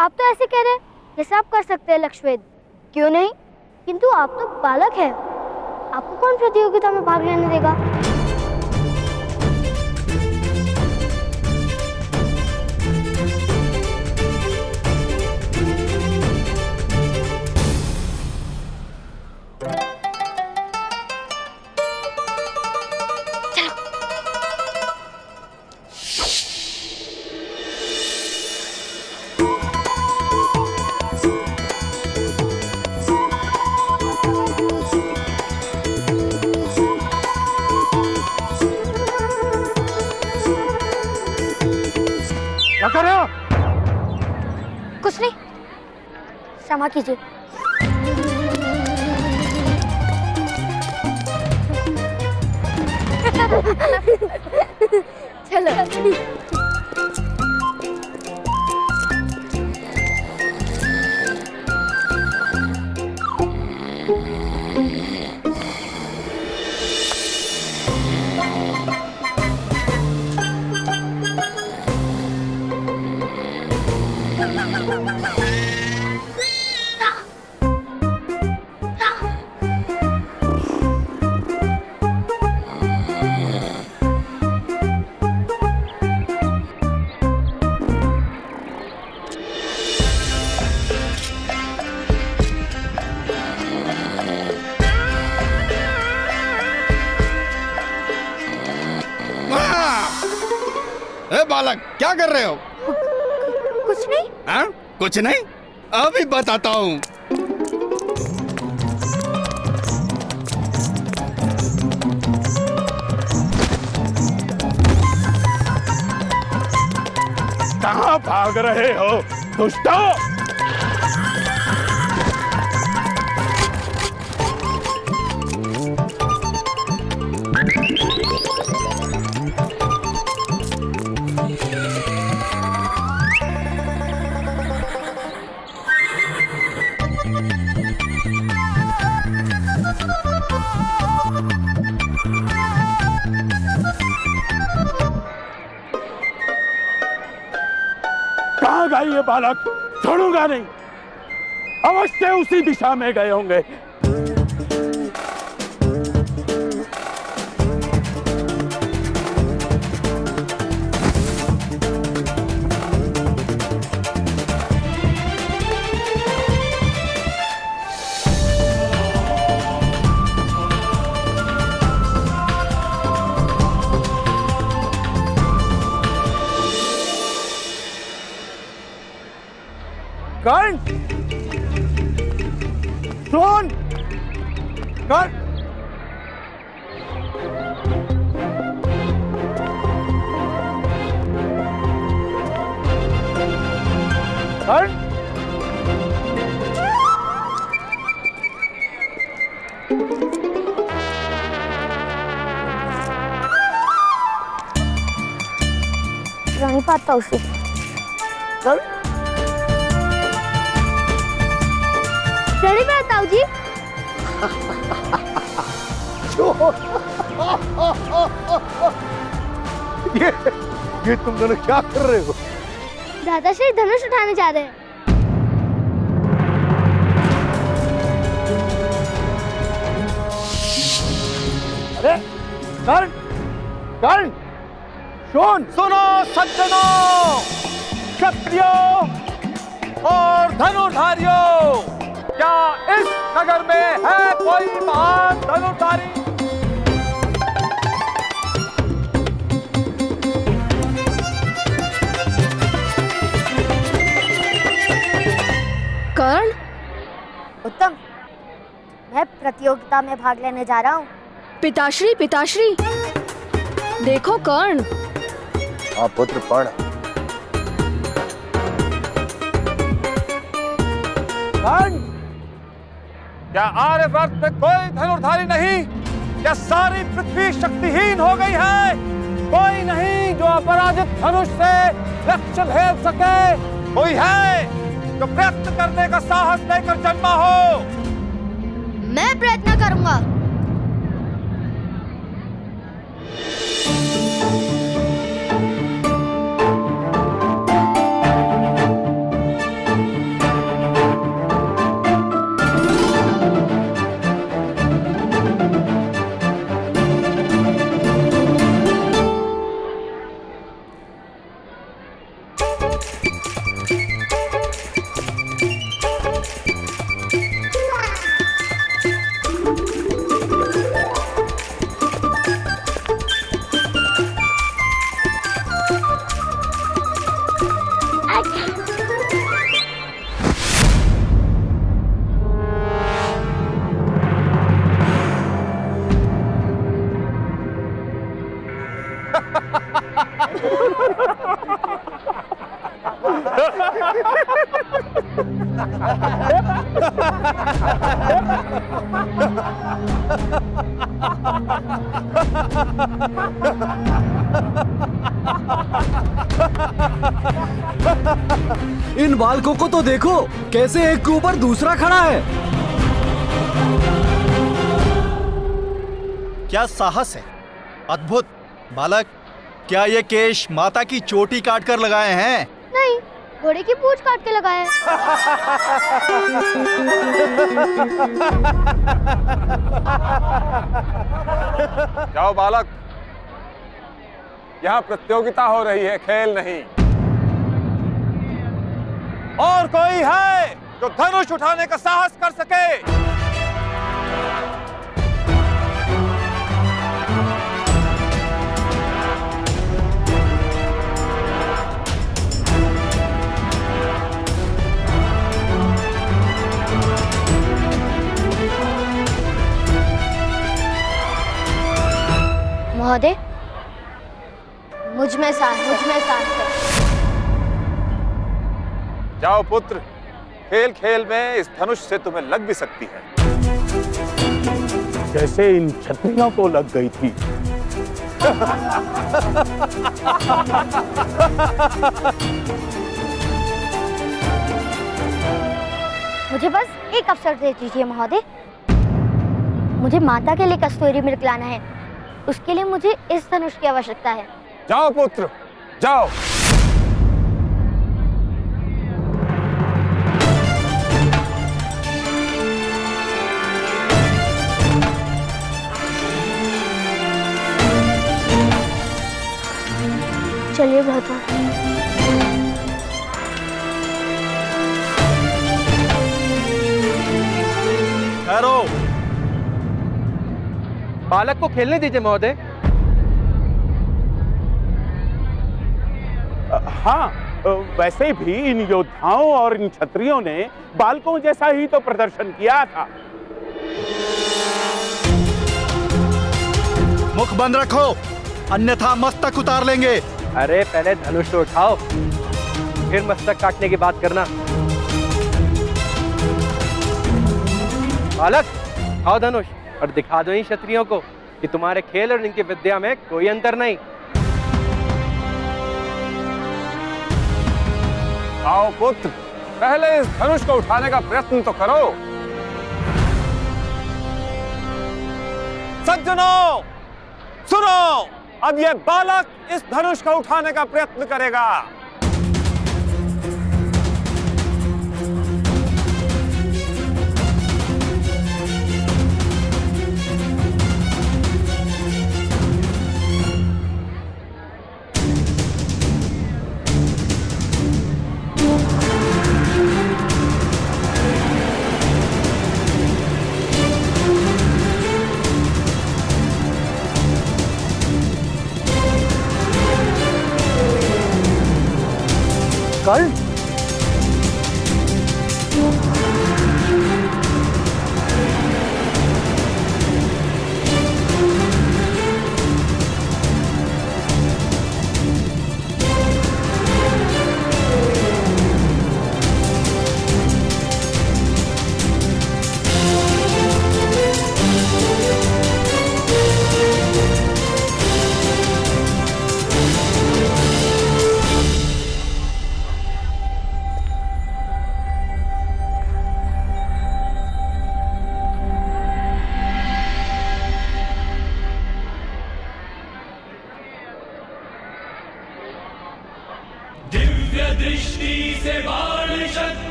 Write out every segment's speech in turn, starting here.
आप तो ऐसे कह रहे हैं जैसे आप कर सकते हैं लक्ष्वेद। क्यों नहीं? किंतु आप तो बालक हैं। आपको कौन प्रतियोगिता में भाग लेने देगा? क्या कर रहे हो? कुछ नहीं, क्षमा कीजिए। चलो। ए बालक, क्या कर रहे हो? कुछ नहीं। हाँ? कुछ नहीं? अभी बताता हूँ। कहाँ भाग रहे हो दुष्टों? कहाँ गए ये बालक? छोड़ूंगा नहीं। अवश्य उसी दिशा में गए होंगे। कर्ण, सुन, कर्ण, कर्ण, नहीं पाता उसे। कर्ण, रेडी में ताऊ जी। ये तुम दोनों क्या कर रहे हो? दादाश्री धनुष उठाने जा रहे हैं। अरे कर्ण, कर्ण, सुनो सज्जनों, क्षत्रियों और धनुर्धारियों, क्या इस नगर में है कोई महान धनुर्धारी? कर्ण, उत्तम, मैं प्रतियोगिता में भाग लेने जा रहा हूँ। पिताश्री, पिताश्री, देखो कर्ण। हाँ पुत्र, पढ़। कर्ण, क्या आर्यवर्त में कोई धनुर्धारी नहीं? क्या सारी पृथ्वी शक्तिहीन हो गई है? कोई नहीं जो अपराजित धनुष से लक्ष्य भेद सके? कोई है जो प्रयत्न करने का साहस लेकर जन्मा हो? मैं प्रयत्न करूंगा। इन बालकों को तो देखो, कैसे एक के ऊपर दूसरा खड़ा है। क्या साहस है, अद्भुत। बालक, क्या ये केश माता की चोटी काट कर लगाए हैं? नहीं, घोड़े की पूंछ काट के लगाया है। जाओ बालक, यहाँ प्रतियोगिता हो रही है, खेल नहीं। और कोई है जो धनुष उठाने का साहस कर सके? महोदय, मुझ में साहस है। जाओ पुत्र, खेल खेल में इस धनुष से तुम्हें लग भी सकती है, जैसे इन क्षत्रियों को लग गई थी। मुझे बस एक अवसर दे दीजिए महोदय। मुझे माता के लिए कस्तूरी मृग लाना है, उसके लिए मुझे इस धनुष की आवश्यकता है। जाओ पुत्र, जाओ। चलिए भ्राता। ठहरो। बालक को खेलने दीजिए महोदय। हाँ, वैसे भी इन योद्धाओं और इन क्षत्रियों ने बालकों जैसा ही तो प्रदर्शन किया था। मुख बंद रखो, अन्यथा मस्तक उतार लेंगे। अरे पहले धनुष तो उठाओ, फिर मस्तक काटने की बात करना। बालक, उठाओ धनुष और दिखा दो इन क्षत्रियों को कि तुम्हारे खेल और इनकी विद्या में कोई अंतर नहीं। आओ पुत्र, पहले इस धनुष को उठाने का प्रयत्न तो करो। सज्जनों, सुनो, अब यह बालक इस धनुष को उठाने का प्रयत्न करेगा। कर्ण,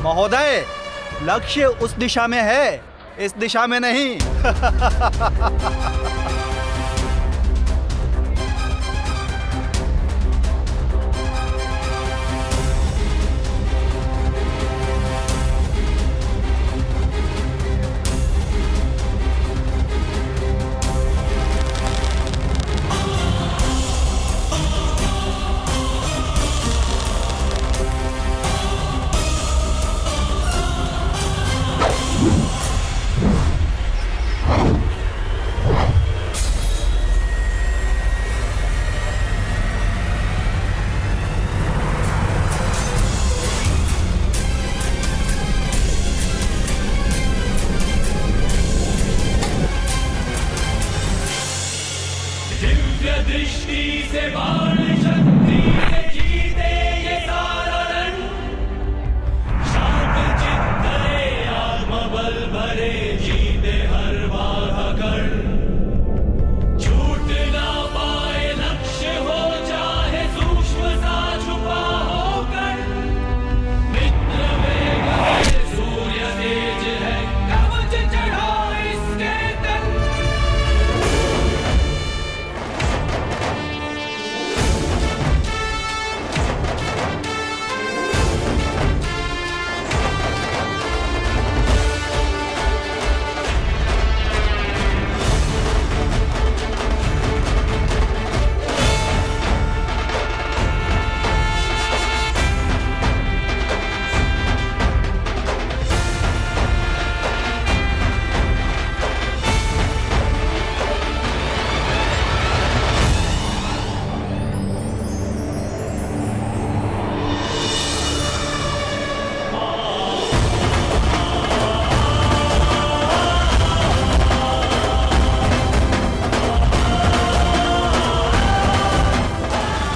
महोदय, लक्ष्य उस दिशा में है, इस दिशा में नहीं।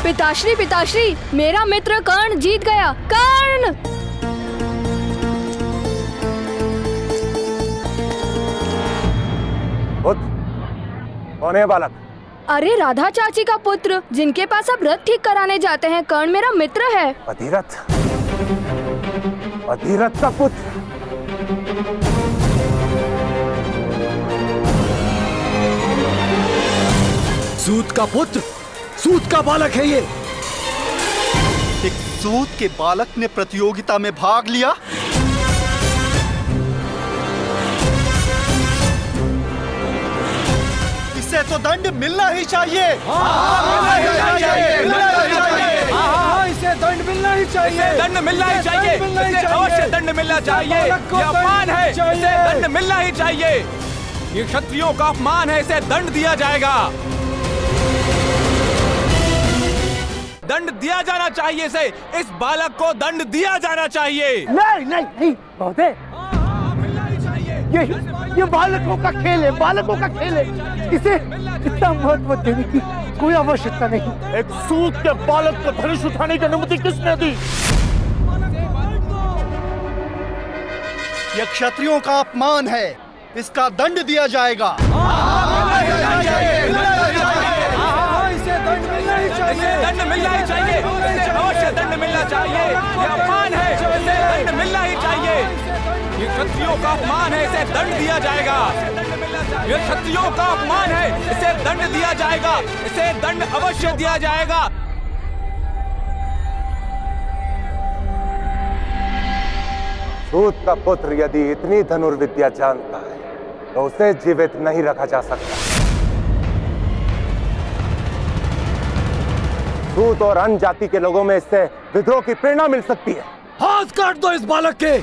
पिताश्री पिताश्री, मेरा मित्र कर्ण जीत गया। कर्ण! कौन है बालक? अरे राधा चाची का पुत्र, जिनके पास आप रथ ठीक कराने जाते हैं। कर्ण मेरा मित्र है। अधिरथ, अधिरथ का पुत्र। सूत का पुत्र, सूत का बालक है ये। एक सूत के बालक ने प्रतियोगिता में भाग लिया। इसे तो दंड मिलना ही चाहिए। इसे दंड मिलना ही चाहिए। दंड मिलना ही चाहिए। इसे अवश्य दंड मिलना चाहिए। ये अपमान है, इसे दंड मिलना ही चाहिए। ये क्षत्रियों का अपमान है, इसे दंड दिया जाएगा। दंड दिया जाना चाहिए इसे। इस बालक को दंड दिया जाना चाहिए। नहीं नहीं नहीं महोदय, ये बालकों का खेल है, बालकों का खेल है। इसे इतना महत्व देने की कोई आवश्यकता नहीं। एक सूत के बालक को धनुष उठाने की अनुमति किसने दी? यह क्षत्रियों का अपमान है, इसका दंड दिया जाएगा। इसे दंड मिलना ही चाहिए। दंड मिलना ही चाहिए। इसे अवश्य दंड मिलना चाहिए। ये अपमान है, इसे दंड मिलना ही चाहिए। ये क्षत्रियों का अपमान है, इसे दंड दिया जाएगा। ये क्षत्रियों का अपमान है, इसे दंड दिया जाएगा। इसे दंड अवश्य दिया जाएगा। सूत का पुत्र यदि इतनी धनुर्विद्या जानता है तो उसे जीवित नहीं रखा जा सकता। सूत और अन्य जाति के लोगों में इससे विद्रोह की प्रेरणा मिल सकती है। हाथ काट दो इस बालक के।